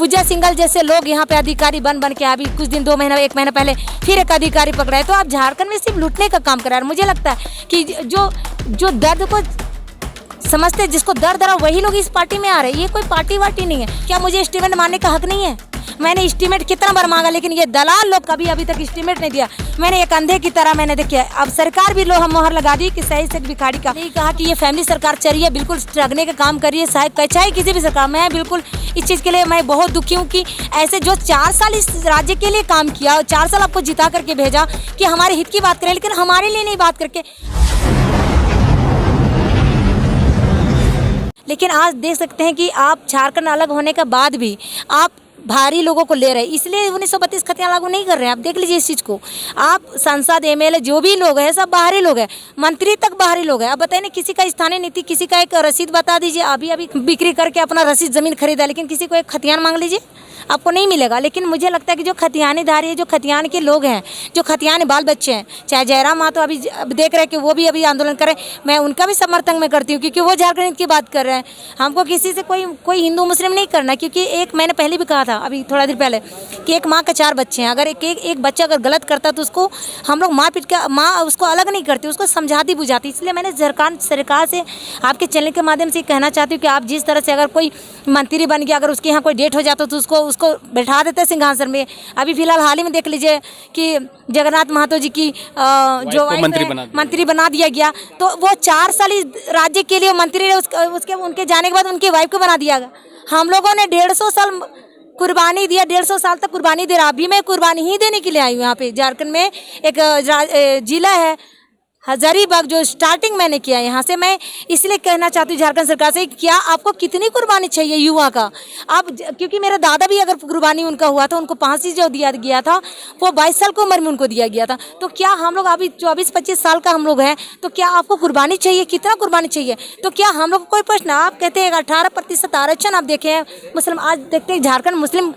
पूजा सिंघल जैसे लोग यहाँ पे अधिकारी बन के अभी कुछ दिन 2 महीना 1 महीना पहले फिर एक अधिकारी पकड़ा है। तो आप झारखंड में सिर्फ लूटने का काम कर रहे हैं। मुझे लगता है कि जो दर्द को समझते हैं, जिसको दर्द आ रहा वही लोग इस पार्टी में आ रहे हैं। ये कोई पार्टी वार्टी नहीं है। क्या मुझे एस्टीमेट मारने का हक नहीं है? मैंने एस्टीमेट कितना बार मांगा, लेकिन ये दलाल लोग कभी अभी तक एस्टीमेट नहीं दिया। मैंने एक अंधे की तरह मैंने देखा। अब सरकार भी लोग हम मोहर लगा दी कि सही से भिखारी का नहीं कहा कि ये फैमिली सरकार चल रही है, बिल्कुल ठगने का काम कर रही है, चाहे किसी भी सरकार। मैं बिल्कुल इस चीज़ के लिए मैं बहुत दुखी हूँ कि ऐसे जो 4 साल इस राज्य के लिए काम किया और 4 साल आपको जिता करके भेजा कि हमारे हित की बात करें, लेकिन हमारे लिए नहीं बात करके। लेकिन आज देख सकते हैं कि आप झारखंड अलग होने के बाद भी आप भारी लोगों को ले रहे हैं, इसलिए 1932 खतियान लागू नहीं कर रहे हैं। आप देख लीजिए इस चीज़ को। आप सांसद एमएलए जो भी लोग हैं सब बाहरी लोग हैं, मंत्री तक बाहरी लोग हैं। अब बताइए ना, किसी का स्थानीय नीति, किसी का एक रसीद बता दीजिए। अभी बिक्री करके अपना रसीद ज़मीन खरीदा, लेकिन किसी को एक खतियान मांग लीजिए, आपको नहीं मिलेगा। लेकिन मुझे लगता है कि जो खतियानेदारी है, जो खतियान के लोग हैं, जो खतियान बाल बच्चे हैं, चाहे जयराम मातो अभी देख रहे हैं कि वो भी अभी आंदोलन करें, मैं उनका भी समर्थन में करती हूँ, क्योंकि वो झारखंड की बात कर रहे हैं। हमको किसी से कोई हिंदू मुस्लिम नहीं करना, क्योंकि एक मैंने पहले भी कहा था अभी थोड़ा देर पहले कि एक माँ के 4 बच्चे हैं। अगर एक बच्चा अगर गलत करता तो उसको हम लोग मार पीट के माँ उसको अलग नहीं करती, उसको समझाती बुझाती। इसलिए मैंने सरकार से आपके चैनल के माध्यम से कहना चाहती हूँ कि आप जिस तरह से अगर कोई मंत्री बन गया, अगर उसके यहाँ कोई डेट हो जाता तो उसको बैठा देते सिंहासन में। अभी फिलहाल हाल ही में देख लीजिए कि जगन्नाथ महतो जी की जो मंत्री बना दिया गया, तो वो 4 साल इस राज्य के लिए मंत्री रहे। उसके उनके जाने के बाद उनकी वाइफ को बना दिया गया। हम लोगों ने 150 साल कुर्बानी दिया, 150 साल तक कुर्बानी दे रहा। अभी मैं कुर्बानी ही देने के लिए आई हूँ। यहाँ पे झारखंड में एक जिला है हजारीबाग, जो स्टार्टिंग मैंने किया यहाँ से। मैं इसलिए कहना चाहती हूँ झारखंड सरकार से, क्या आपको कितनी कुर्बानी चाहिए युवा का? आप क्योंकि मेरे दादा भी अगर कुर्बानी उनका हुआ था, उनको फांसी जो दिया गया था वो 22 साल की उम्र में उनको दिया गया था। तो क्या हम लोग अभी 24-25 साल का हम लोग हैं, तो क्या आपको कुर्बानी चाहिए? कितना कुर्बानी चाहिए? तो क्या हम लोग को कोई प्रश्न? आप कहते हैं 18% आरक्षण आप देखे हैं मुस्लिम, आज देखते हैं झारखंड मुस्लिम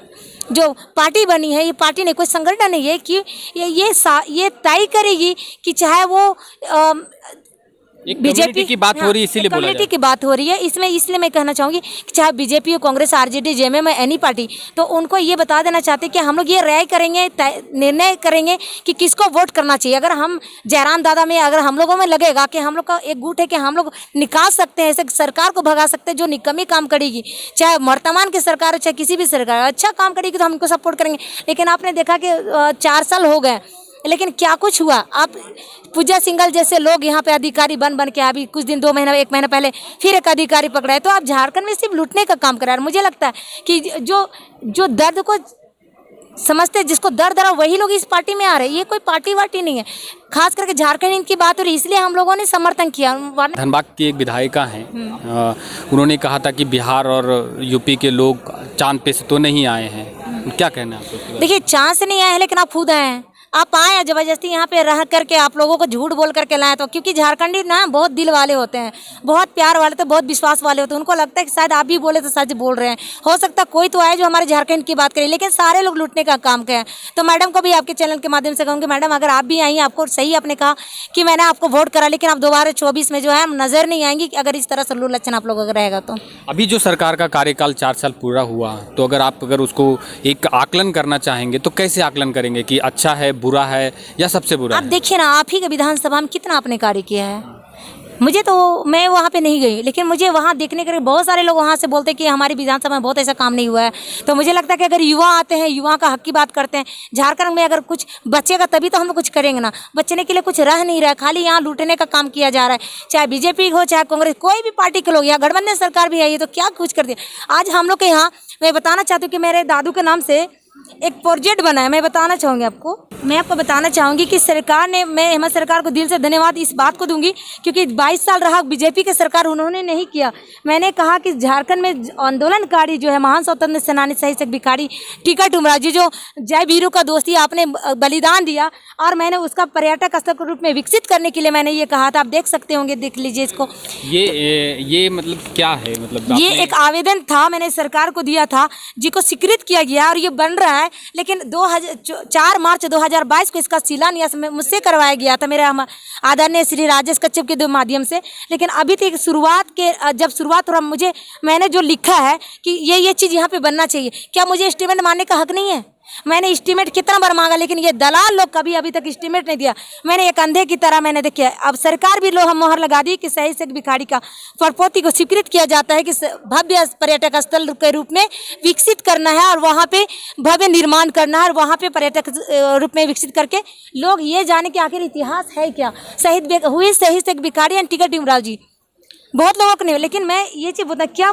जो पार्टी बनी है, ये पार्टी नहीं, कोई संगठन नहीं है कि ये तय करेगी कि चाहे वो बीजेपी की बात हो रही है, इसीलिए बोला कम्युनिटी की बात हो रही है। इसलिए मैं कहना चाहूँगी कि चाहे बीजेपी हो, Congress, RJD, JMM, any party, तो उनको ये बता देना चाहते हैं कि हम लोग ये राय करेंगे, निर्णय करेंगे कि किसको वोट करना चाहिए। अगर हम जयराम दादा में, अगर हम लोगों में लगेगा कि हम लोग का एक गुट है कि हम लोग निकाल सकते हैं, ऐसे सरकार को भगा सकते हैं जो निकम्मी काम करेगी, चाहे वर्तमान की सरकार हो चाहे किसी भी सरकार अच्छा काम करेगी, तो हम उनको सपोर्ट करेंगे। लेकिन आपने देखा कि 4 साल हो गए, लेकिन क्या कुछ हुआ? आप पूजा सिंघल जैसे लोग यहाँ पे अधिकारी बन के अभी कुछ दिन 2 महीना 1 महीना पहले फिर एक अधिकारी पकड़ा है। तो आप झारखंड में सिर्फ लूटने का काम कर रहे हैं। मुझे लगता है कि जो दर्द को समझते हैं, जिसको दर्द आ रहा वही लोग इस पार्टी में आ रहे हैं। ये कोई पार्टी वार्टी नहीं है। खास करके झारखंड की बात हो रही, इसलिए हम लोगों ने समर्थन किया। धनबाद की एक विधायिका हैं, उन्होंने कहा था कि बिहार और यूपी के लोग चांद पे से तो नहीं आए हैं। क्या कहना है आपको? देखिए, चांद से नहीं आए हैं, लेकिन आप खुद आए हैं। आप आए जबरदस्ती यहाँ पे रह करके आप लोगों को झूठ बोल करके लाए। तो क्योंकि झारखंडी ना बहुत दिल वाले होते हैं, बहुत प्यार वाले होते हैं, बहुत विश्वास वाले होते हैं। उनको लगता है कि शायद आप भी बोले तो सच बोल रहे हैं। हो सकता है कोई तो आए जो हमारे झारखंड की बात करे, लेकिन सारे लोग लूटने का काम करें। तो मैडम को भी आपके चैनल के माध्यम से कहूँगी, मैडम अगर आप भी आई, आपको सही आपने कहा कि मैंने आपको वोट करा, लेकिन आप दोबारा 24 में जो है नजर नहीं आएंगी कि अगर इस तरह से लूट लक्षण आप लोगों का रहेगा। तो अभी जो सरकार का कार्यकाल 4 साल पूरा हुआ, तो अगर उसको एक आकलन करना चाहेंगे तो कैसे आकलन करेंगे कि अच्छा है, बुरा है या सबसे बुरा? आप देखिए ना, आप ही के विधानसभा में कितना आपने कार्य किया है। मुझे तो, मैं वहाँ पे नहीं गई, लेकिन मुझे वहाँ देखने के लिए बहुत सारे लोग वहाँ से बोलते हैं कि हमारी विधानसभा में बहुत ऐसा काम नहीं हुआ है। तो मुझे लगता है कि अगर युवा आते हैं, युवा का हक की बात करते हैं, झारखंड में अगर कुछ बचेगा तभी तो हम लोग कुछ करेंगे ना। बचने के लिए कुछ रह नहीं रहा है, खाली यहाँ लूटने का काम किया जा रहा है। चाहे बीजेपी हो, चाहे कांग्रेस, कोई भी पार्टी के लोग, यहाँ गठबंधन सरकार भी आई है, तो क्या कुछ कर दिया। आज हम लोग के यहाँ, मैं बताना चाहती हूँ कि मेरे दादू के नाम से एक प्रोजेक्ट बना है। मैं बताना चाहूँगी आपको, मैं आपको बताना चाहूँगी कि सरकार ने, मैं हेमंत सरकार को दिल से धन्यवाद इस बात को दूंगी, क्योंकि 22 साल रहा बीजेपी की सरकार, उन्होंने नहीं किया। मैंने कहा कि झारखंड में आंदोलनकारी जो है, महान स्वतंत्र सेनानी सही से भिखारी टीका टुमरा जी, जो जय वीरों का दोस्ती आपने बलिदान दिया, और मैंने उसका पर्यटक स्थल के रूप में विकसित करने के लिए मैंने ये कहा था। आप देख सकते होंगे, देख लीजिए इसको। ये मतलब क्या है? मतलब ये एक आवेदन था, मैंने सरकार को दिया था, जिसको स्वीकृत किया गया और ये बन रहा है। लेकिन 4 मार्च 2022 को इसका शिलान्यास मुझसे करवाया गया था, मेरे आदरणीय श्री राजेश कच्छप के माध्यम से। लेकिन अभी तक जब शुरुआत हो रहा, मैंने जो लिखा है कि ये चीज़ यहाँ पे बनना चाहिए, क्या मुझे एस्टीमेट मारने का हक नहीं है? मैंने एस्टीमेट कितना बार मांगा, लेकिन ये दलाल लोग कभी अभी तक एस्टीमेट नहीं दिया। मैंने एक अंधे की तरह मैंने देखिए, अब सरकार भी लोग मोहर लगा दी कि शहीद शेख भिखारी का प्रपोति को स्वीकृत किया जाता है कि भव्य पर्यटक स्थल के रूप में विकसित करना है और वहाँ पे भव्य निर्माण करना है और वहाँ पे पर्यटक रूप में विकसित करके लोग ये जाने कि आखिर इतिहास है क्या, शहीद शेख भिखारी एंड टिकट भीमराव जी, बहुत लोगों को नहीं। लेकिन मैं ये चीज़ बता, क्या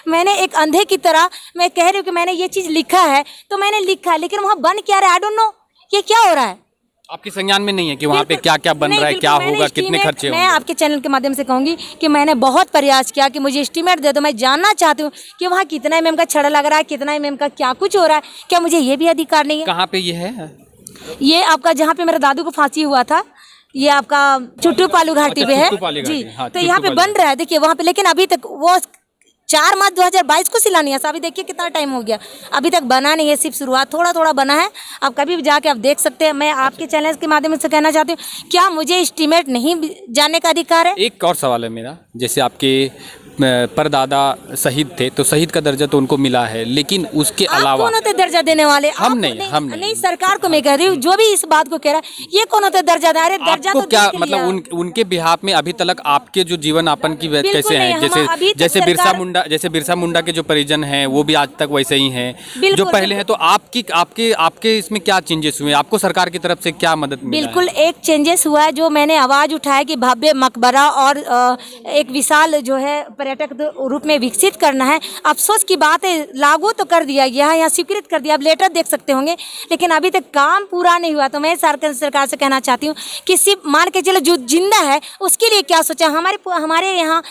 मैंने एक अंधे की तरह मैं कह रही हूँ कि मैंने ये चीज़ लिखा है तो मैंने लिखा है, लेकिन वहाँ बन क्या रहा है, आई डोंट नो ये क्या हो रहा है। आपके संज्ञान में नहीं है कि वहाँ पे क्या क्या बन रहा है, क्या होगा, कितने खर्चे होंगे? मैं आपके चैनल के माध्यम से कहूँगी कि मैंने बहुत प्रयास किया कि मुझे एस्टीमेट दे दो। मैं जानना चाहती हूँ कि वहाँ कितना MM का छड़ लग रहा है, कितना MM का क्या कुछ हो रहा है, क्या मुझे ये भी अधिकार नहीं है? कहाँ पे ये है? ये आपका जहाँ पे मेरे दादू को फांसी हुआ था, ये आपका चुट्टू पालू घाटी पे है जी। हाँ, तो यहाँ पे बन रहा है, देखिए वहाँ पे, लेकिन अभी तक वो 4 मार्च 2022 को शिलान्यास, अभी देखिए कितना टाइम हो गया, अभी तक बना नहीं है, सिर्फ शुरुआत थोड़ा थोड़ा बना है। आप कभी भी जाके आप देख सकते हैं। मैं आपके चैनल के माध्यम से कहना चाहती हूँ, क्या मुझे एस्टीमेट नहीं जानने का अधिकार है? एक और सवाल है मेरा, जैसे आपके परदादा शहीद थे तो शहीद का दर्जा तो उनको मिला है, लेकिन उसके अलावा कौन होते दर्जा देने वाले? हम नहीं, सरकार को मैं कह रही हूँ, जो भी इस बात को कह रहा है, ये कौन होते दर्जा दे? अरे दर्जा तो क्या मतलब उनके बिहाफ में अभी तक आपके जो जीवन यापन की कैसे है? जैसे बिरसा मुंडा के जो परिजन हैं वो भी आज तक वैसे ही हैं जो पहले हैं, तो आपके इसमें क्या चेंजेस हुए? आपको सरकार की तरफ से क्या मदद मिला? बिल्कुल एक चेंजेस हुआ है, जो मैंने आवाज उठाया कि भव्य मकबरा और एक विशाल जो है पर्यटक रूप में विकसित करना है। अफसोस की बात है, लागू तो कर दिया गया है, यहाँ स्वीकृत कर दिया, आप लेटर देख सकते होंगे, लेकिन अभी तक काम पूरा नहीं हुआ। तो मैं सरकार से कहना चाहती हूँ कि सिर्फ मान के चलो जो जिंदा है उसके लिए क्या सोचा। हमारे यहाँ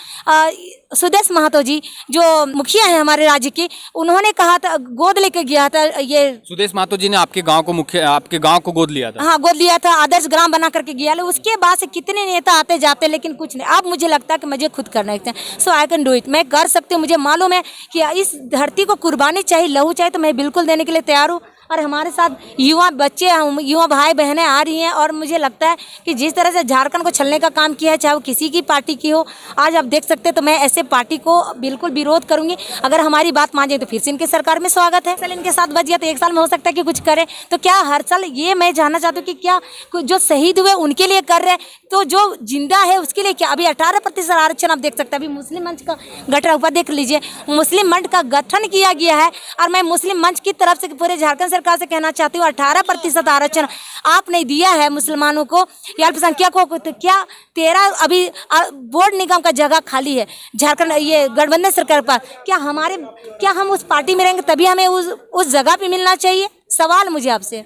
सुदेश महतो जी जो मुखिया है हमारे राज्य के, उन्होंने कहा था, गोद लेके गया था। ये सुदेश महतो जी ने आपके गाँव को गोद लिया था? हाँ, गोद लिया था, आदर्श ग्राम बना करके गया। उसके बाद से कितने नेता आते जाते, लेकिन कुछ नहीं। अब मुझे लगता है कि मुझे खुद करना है, सो आई कैन डू इट। मैं कर सकती हूँ, मुझे मालूम है कि इस धरती को कुर्बानी चाहिए, लहू चाहिए, तो मैं बिल्कुल देने के लिए तैयार हूँ। और हमारे साथ युवा बच्चे, युवा भाई बहनें आ रही हैं, और मुझे लगता है कि जिस तरह से झारखंड को छलने का काम किया है, चाहे वो किसी की पार्टी की हो, आज आप देख सकते हैं, तो मैं ऐसे पार्टी को बिल्कुल विरोध करूंगी। अगर हमारी बात मान जाए तो फिर से इनके सरकार में स्वागत है। इनके साथ बच गया तो 1 साल में हो सकता है कि कुछ करे। तो क्या हर साल ये मैं जानना चाहती हूँ कि क्या जो शहीद हुए उनके लिए कर रहे हैं, तो जो जिंदा है उसके लिए क्या? अभी 18% आरक्षण आप देख सकते हैं। अभी मुस्लिम मंच का गठन, ऊपर देख लीजिए, मुस्लिम मंच का गठन किया गया है, और मैं मुस्लिम मंच की तरफ से पूरे झारखंड सरकार से कहना चाहती हूँ, 18% आरक्षण आपने दिया है मुसलमानों को या अल्पसंख्यक को, तो क्या 13 अभी बोर्ड निगम का जगह खाली है झारखंड ये गठबंधन सरकार पर, क्या हम उस पार्टी में रहेंगे तभी हमें उस जगह पे मिलना चाहिए? सवाल मुझे आपसे,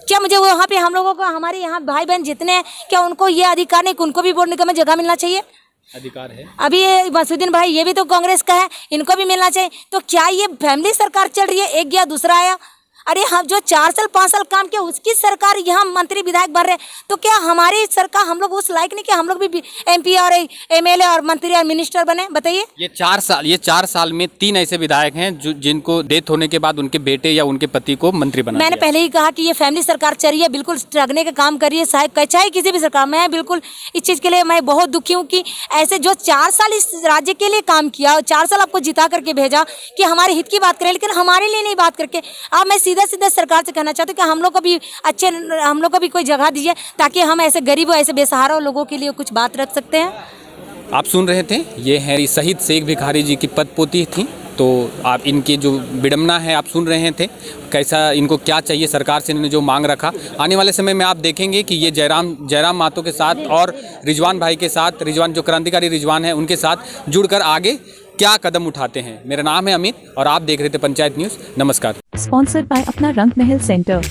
क्या मुझे वहाँ पे हम लोगों को, हमारे यहाँ भाई बहन जितने हैं, क्या उनको ये अधिकार नहीं कि उनको भी बोर्ड निगम में जगह मिलना चाहिए? अधिकार है। अभी ये मसूद्दीन भाई, ये भी तो कांग्रेस का है, इनको भी मिलना चाहिए। तो क्या ये फैमिली सरकार चल रही है? एक गया दूसरा आया। अरे हम जो 4 साल 5 साल काम किया उसकी सरकार यहाँ मंत्री विधायक बन रहे, तो क्या हमारी सरकार, हम लोग उस लायक नहीं कि हम लोग भी MP और MLA और मंत्री और मिनिस्टर बने? बताइए। ये 4 साल में 3 ऐसे विधायक हैं जिनको डेथ होने के बाद उनके बेटे या उनके पति को मंत्री बना। मैंने पहले ही कहा कि ये फैमिली सरकार चल रही है, बिल्कुल ठगने का काम कर रही है, चाहे किसी भी सरकार। मैं बिल्कुल इस चीज़ के लिए मैं बहुत दुखी हूँ कि ऐसे जो 4 साल इस राज्य के लिए काम किया और 4 साल आपको जिता करके भेजा कि हमारे हित की बात करें, लेकिन हमारे लिए नहीं बात करके। अब मैं सीधा सरकार से कहना चाहती हूँ कि हम लोग को भी कोई जगह दीजिए, ताकि हम ऐसे गरीबों, ऐसे बेसहारा लोगों के लिए कुछ बात रख सकते हैं। आप सुन रहे थे, ये है शहीद शेख भिखारी जी की पदपोती थी। तो आप इनकी जो विडम्बना है आप सुन रहे थे, कैसा इनको क्या चाहिए सरकार से, इन्होंने जो मांग रखा। आने वाले समय में आप देखेंगे कि ये जयराम महतो के साथ और रिजवान भाई के साथ, रिजवान जो क्रांतिकारी रिजवान है उनके साथ जुड़कर आगे क्या कदम उठाते हैं। मेरा नाम है अमित और आप देख रहे थे पंचायत न्यूज़। नमस्कार। स्पॉन्सर्ड बाय अपना रंग महल सेंटर।